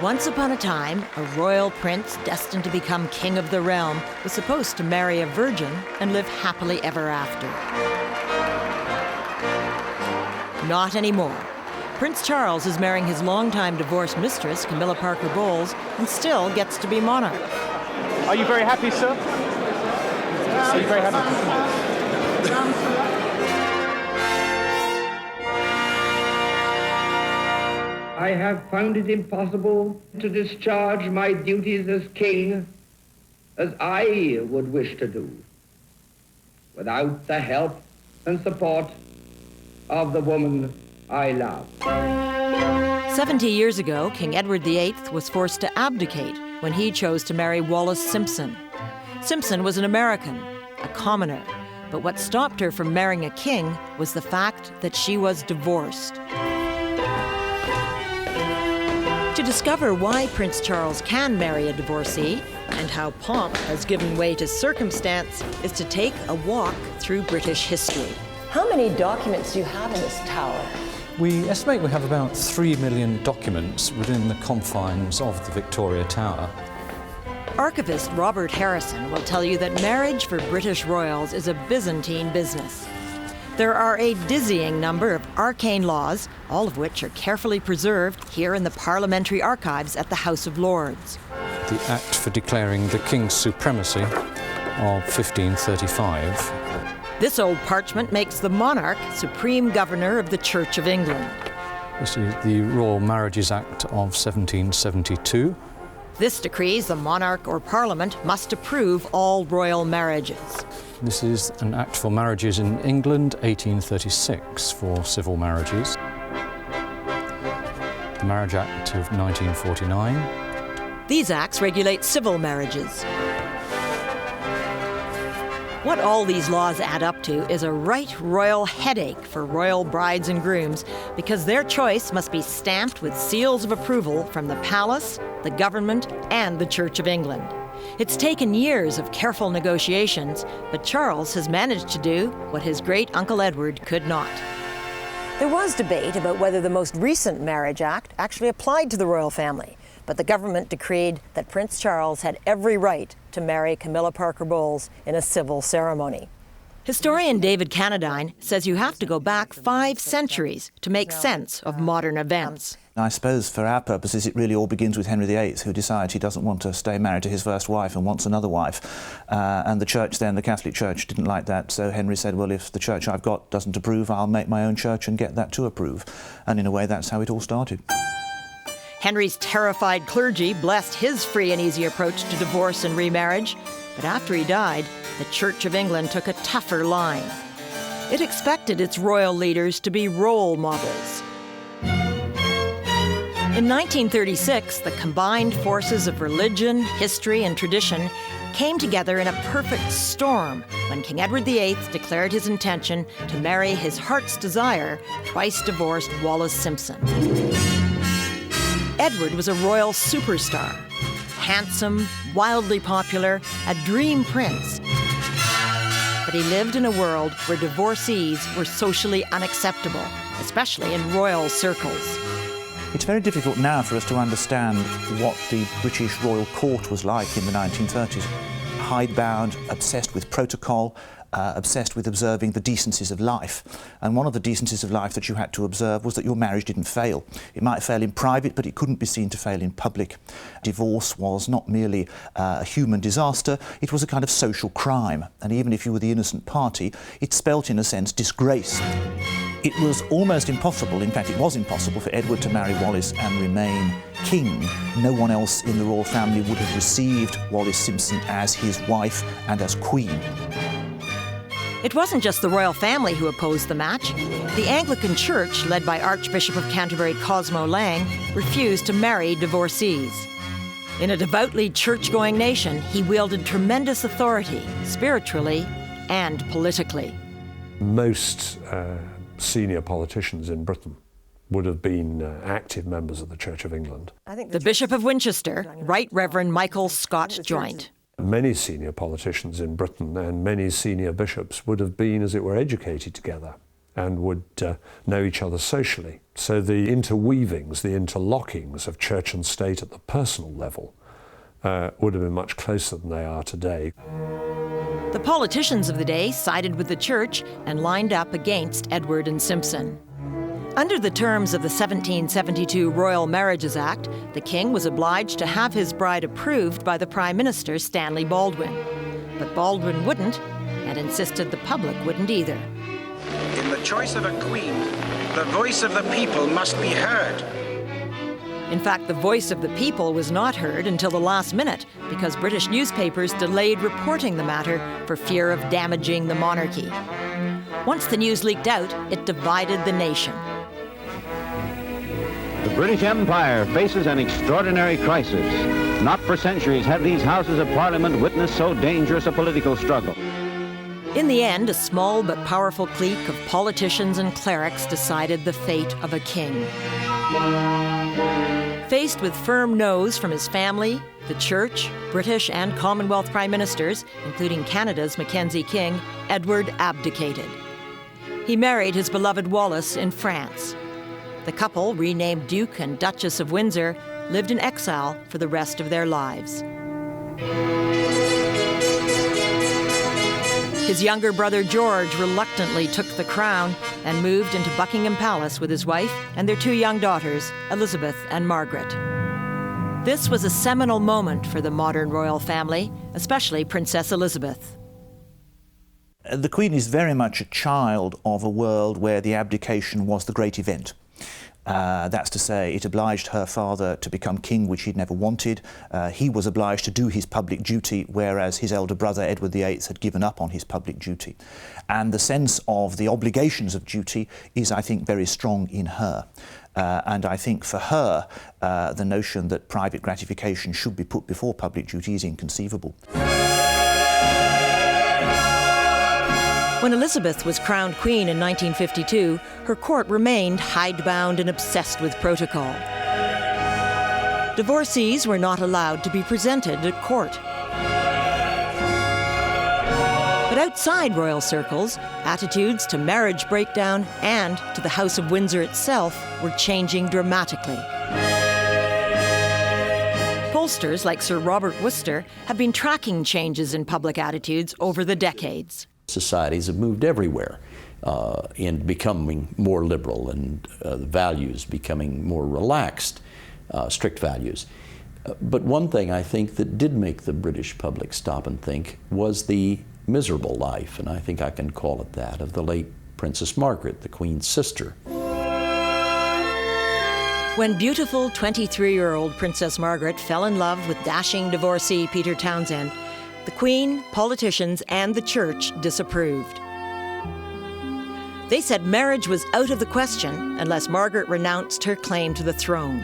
Once upon a time, a royal prince destined to become king of the realm was supposed to marry a virgin and live happily ever after. Not anymore. Prince Charles is marrying his longtime divorced mistress, Camilla Parker Bowles, and still gets to be monarch. Are you very happy, sir? Are you very happy? I have found it impossible to discharge my duties as king as I would wish to do without the help and support of the woman I love. 70 years ago, King Edward VIII was forced to abdicate when he chose to marry Wallis Simpson. Simpson was an American, a commoner, but what stopped her from marrying a king was the fact that she was divorced. To discover why Prince Charles can marry a divorcee and how pomp has given way to circumstance is to take a walk through British history. How many documents do you have in this tower? We estimate we have about 3 million documents within the confines of the Victoria Tower. Archivist Robert Harrison will tell you that marriage for British royals is a Byzantine business. There are a dizzying number of arcane laws, all of which are carefully preserved here in the parliamentary archives at the House of Lords. The Act for declaring the King's supremacy of 1535. This old parchment makes the monarch supreme governor of the Church of England. This is the Royal Marriages Act of 1772. This decrees the monarch or parliament must approve all royal marriages. This is an Act for Marriages in England, 1836, for civil marriages. The Marriage Act of 1949. These acts regulate civil marriages. What all these laws add up to is a right royal headache for royal brides and grooms because their choice must be stamped with seals of approval from the palace, the government, and the Church of England. It's taken years of careful negotiations, but Charles has managed to do what his great-uncle Edward could not. There was debate about whether the most recent Marriage Act actually applied to the royal family, but the government decreed that Prince Charles had every right to marry Camilla Parker Bowles in a civil ceremony. Historian David Cannadine says you have to go back 5 centuries to make sense of modern events. I suppose for our purposes it really all begins with Henry VIII, who decides he doesn't want to stay married to his first wife and wants another wife. And the church then, the Catholic Church, didn't like that, so Henry said, well, if the church I've got doesn't approve, I'll make my own church and get that to approve. And in a way, that's how it all started. Henry's terrified clergy blessed his free and easy approach to divorce and remarriage, but after he died, the Church of England took a tougher line. It expected its royal leaders to be role models. In 1936, the combined forces of religion, history, and tradition came together in a perfect storm when King Edward VIII declared his intention to marry his heart's desire, twice-divorced Wallis Simpson. Edward was a royal superstar, handsome, wildly popular, a dream prince. But he lived in a world where divorcees were socially unacceptable, especially in royal circles. It's very difficult now for us to understand what the British royal court was like in the 1930s. Hidebound, obsessed with protocol, obsessed with observing the decencies of life. And one of the decencies of life that you had to observe was that your marriage didn't fail. It might fail in private, but it couldn't be seen to fail in public. Divorce was not merely a human disaster, it was a kind of social crime. And even if you were the innocent party, it spelt, in a sense, disgrace. It was almost impossible, in fact it was impossible, for Edward to marry Wallis and remain king. No one else in the royal family would have received Wallis Simpson as his wife and as queen. It wasn't just the royal family who opposed the match. The Anglican Church, led by Archbishop of Canterbury Cosmo Lang, refused to marry divorcees. In a devoutly church-going nation, he wielded tremendous authority, spiritually and politically. Most senior politicians in Britain would have been active members of the Church of England. The Bishop of Winchester, Right Reverend Michael Scott Joint. Many senior politicians in Britain and many senior bishops would have been, as it were, educated together and would know each other socially. So the interweavings, the interlockings of church and state at the personal level would have been much closer than they are today. The politicians of the day sided with the church and lined up against Edward and Simpson. Under the terms of the 1772 Royal Marriages Act, the king was obliged to have his bride approved by the Prime Minister, Stanley Baldwin. But Baldwin wouldn't, and insisted the public wouldn't either. In the choice of a queen, the voice of the people must be heard. In fact, the voice of the people was not heard until the last minute because British newspapers delayed reporting the matter for fear of damaging the monarchy. Once the news leaked out, it divided the nation. The British Empire faces an extraordinary crisis. Not for centuries have these Houses of Parliament witnessed so dangerous a political struggle. In the end, a small but powerful clique of politicians and clerics decided the fate of a king. Faced with firm no's from his family, the church, British and Commonwealth prime ministers, including Canada's Mackenzie King, Edward abdicated. He married his beloved Wallis in France. The couple, renamed Duke and Duchess of Windsor, lived in exile for the rest of their lives. His younger brother George reluctantly took the crown and moved into Buckingham Palace with his wife and their two young daughters, Elizabeth and Margaret. This was a seminal moment for the modern royal family, especially Princess Elizabeth. The Queen is very much a child of a world where the abdication was the great event. That's to say, it obliged her father to become king, which he'd never wanted. He was obliged to do his public duty, whereas his elder brother, Edward VIII, had given up on his public duty. And the sense of the obligations of duty is, I think, very strong in her. And I think for her, the notion that private gratification should be put before public duty is inconceivable. When Elizabeth was crowned queen in 1952, her court remained hidebound and obsessed with protocol. Divorcees were not allowed to be presented at court. But outside royal circles, attitudes to marriage breakdown and to the House of Windsor itself were changing dramatically. Pollsters like Sir Robert Worcester have been tracking changes in public attitudes over the decades. Societies have moved everywhere in becoming more liberal and the values becoming more relaxed, strict values. But one thing I think that did make the British public stop and think was the miserable life, and I think I can call it that, of the late Princess Margaret, the Queen's sister. When beautiful 23-year-old Princess Margaret fell in love with dashing divorcee Peter Townsend, the Queen, politicians, and the Church disapproved. They said marriage was out of the question unless Margaret renounced her claim to the throne.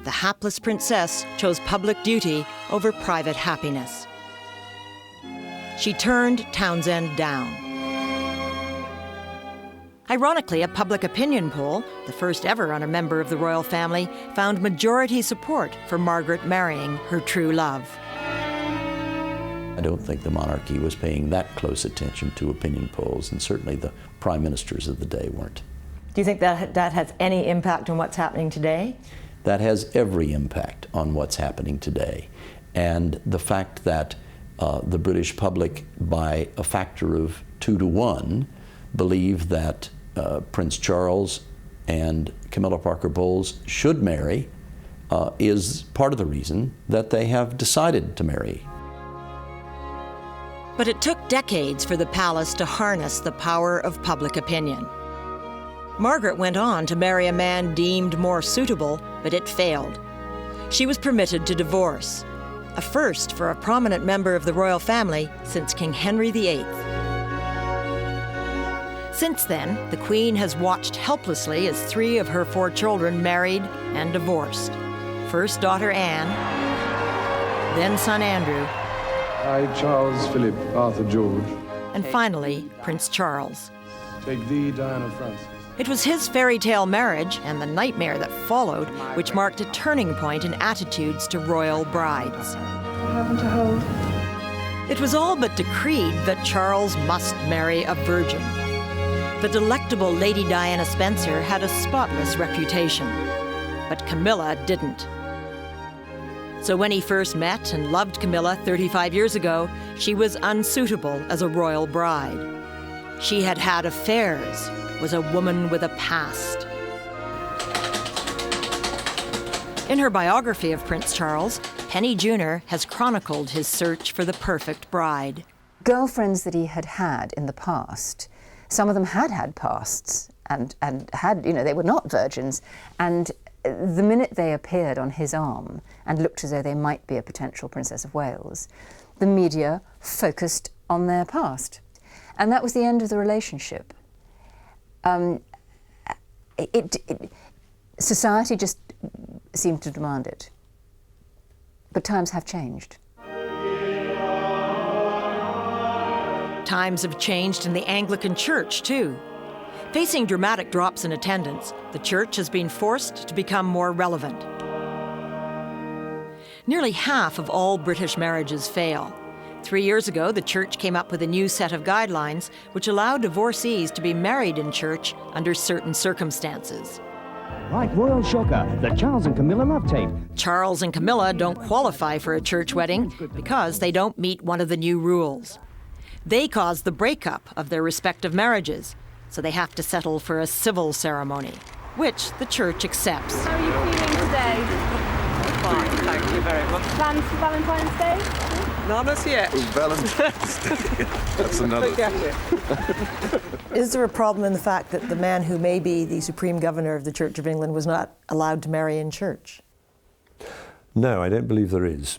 The hapless princess chose public duty over private happiness. She turned Townsend down. Ironically, a public opinion poll, the first ever on a member of the royal family, found majority support for Margaret marrying her true love. I don't think the monarchy was paying that close attention to opinion polls, and certainly the prime ministers of the day weren't. Do you think that has any impact on what's happening today? That has every impact on what's happening today. And the fact that the British public, by a factor of 2 to 1, believe that Prince Charles and Camilla Parker Bowles should marry is part of the reason that they have decided to marry. But it took decades for the palace to harness the power of public opinion. Margaret went on to marry a man deemed more suitable, but it failed. She was permitted to divorce, a first for a prominent member of the royal family since King Henry VIII. Since then, the Queen has watched helplessly as 3 of her 4 children married and divorced. First daughter Anne, then son Andrew, I, Charles Philip Arthur George, and finally, Prince Charles. take thee, Diana Frances. It was his fairy tale marriage and the nightmare that followed which marked a turning point in attitudes to royal brides. It was all but decreed that Charles must marry a virgin. The delectable Lady Diana Spencer had a spotless reputation, but Camilla didn't. So when he first met and loved Camilla 35 years ago, she was unsuitable as a royal bride. She had had affairs, was a woman with a past. In her biography of Prince Charles, Penny Junor has chronicled his search for the perfect bride. Girlfriends that he had had in the past, some of them had had pasts and had, they were not virgins. And the minute they appeared on his arm and looked as though they might be a potential Princess of Wales, the media focused on their past. And that was the end of the relationship. Society just seemed to demand it. But times have changed. Times have changed in the Anglican Church, too. Facing dramatic drops in attendance, the Church has been forced to become more relevant. Nearly half of all British marriages fail. 3 years ago, the Church came up with a new set of guidelines which allow divorcees to be married in church under certain circumstances. Like Royal Shocker, the Charles and Camilla love tape. Charles and Camilla don't qualify for a church wedding because they don't meet one of the new rules. They caused the breakup of their respective marriages, so they have to settle for a civil ceremony, which the church accepts. How are you feeling today? Fine, thank you very much. Plans for Valentine's Day? None as yet. Valentine's Day. That's another thing. Is there a problem in the fact that the man who may be the Supreme Governor of the Church of England was not allowed to marry in church? No, I don't believe there is.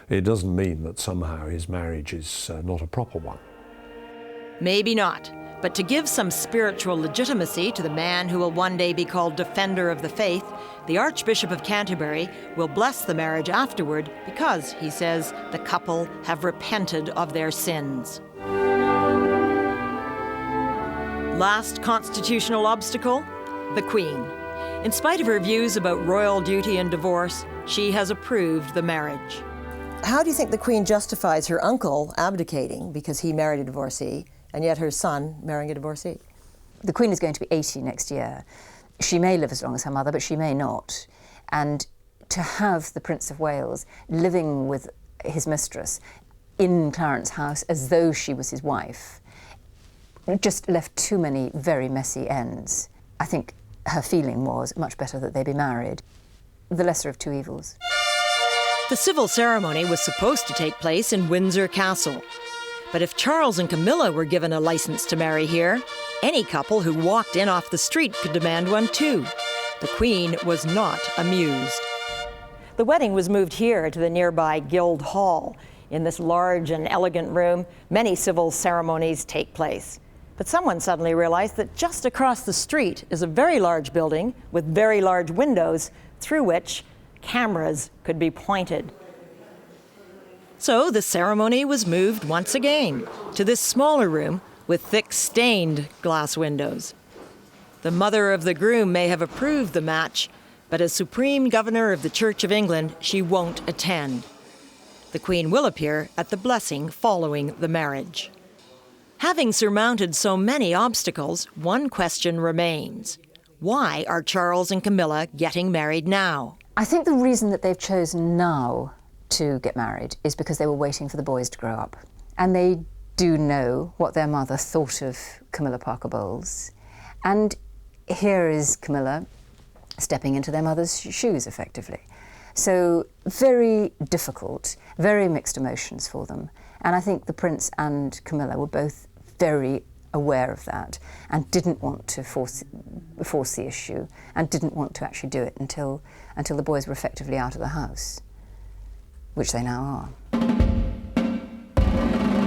It doesn't mean that somehow his marriage is not a proper one. Maybe not. But to give some spiritual legitimacy to the man who will one day be called Defender of the Faith, the Archbishop of Canterbury will bless the marriage afterward because, he says, the couple have repented of their sins. Last constitutional obstacle, the Queen. In spite of her views about royal duty and divorce, she has approved the marriage. How do you think the Queen justifies her uncle abdicating because he married a divorcee, and yet her son marrying a divorcee? The Queen is going to be 80 next year. She may live as long as her mother, but she may not. And to have the Prince of Wales living with his mistress in Clarence House as though she was his wife just left too many very messy ends. I think her feeling was much better that they be married. The lesser of two evils. The civil ceremony was supposed to take place in Windsor Castle. But if Charles and Camilla were given a license to marry here, any couple who walked in off the street could demand one too. The Queen was not amused. The wedding was moved here to the nearby Guild Hall. In this large and elegant room, many civil ceremonies take place. But someone suddenly realized that just across the street is a very large building with very large windows through which cameras could be pointed. So the ceremony was moved once again to this smaller room with thick stained glass windows. The mother of the groom may have approved the match, but as Supreme Governor of the Church of England, she won't attend. The Queen will appear at the blessing following the marriage. Having surmounted so many obstacles, one question remains. Why are Charles and Camilla getting married now? I think the reason that they've chosen now to get married is because they were waiting for the boys to grow up. And they do know what their mother thought of Camilla Parker Bowles. And here is Camilla stepping into their mother's shoes, effectively. So very difficult, very mixed emotions for them. And I think the Prince and Camilla were both very aware of that and didn't want to force the issue and didn't want to actually do it until the boys were effectively out of the house, which they now are.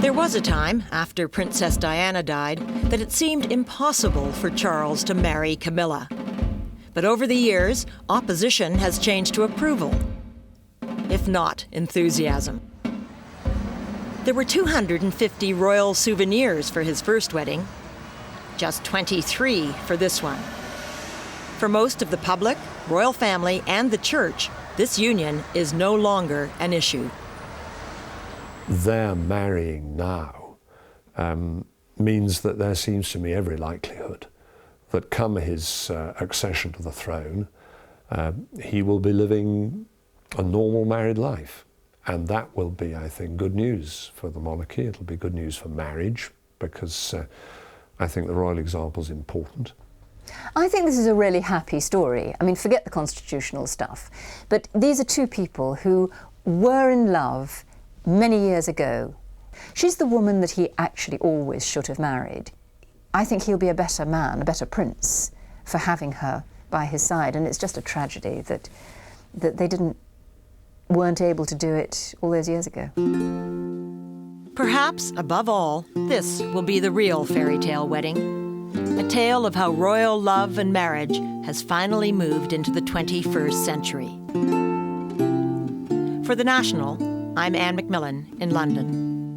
There was a time, after Princess Diana died, that it seemed impossible for Charles to marry Camilla. But over the years, opposition has changed to approval, if not enthusiasm. There were 250 royal souvenirs for his first wedding, just 23 for this one. For most of the public, royal family, and the church, this union is no longer an issue. Their marrying now means that there seems to me every likelihood that come his accession to the throne, he will be living a normal married life. And that will be, I think, good news for the monarchy. It'll be good news for marriage, because I think the royal example is important. I think this is a really happy story. I mean, forget the constitutional stuff. But these are two people who were in love many years ago. She's the woman that he actually always should have married. I think he'll be a better man, a better prince, for having her by his side. And it's just a tragedy that they weren't able to do it all those years ago. Perhaps, above all, this will be the real fairy tale wedding. A tale of how royal love and marriage has finally moved into the 21st century. For The National, I'm Anne McMillan in London.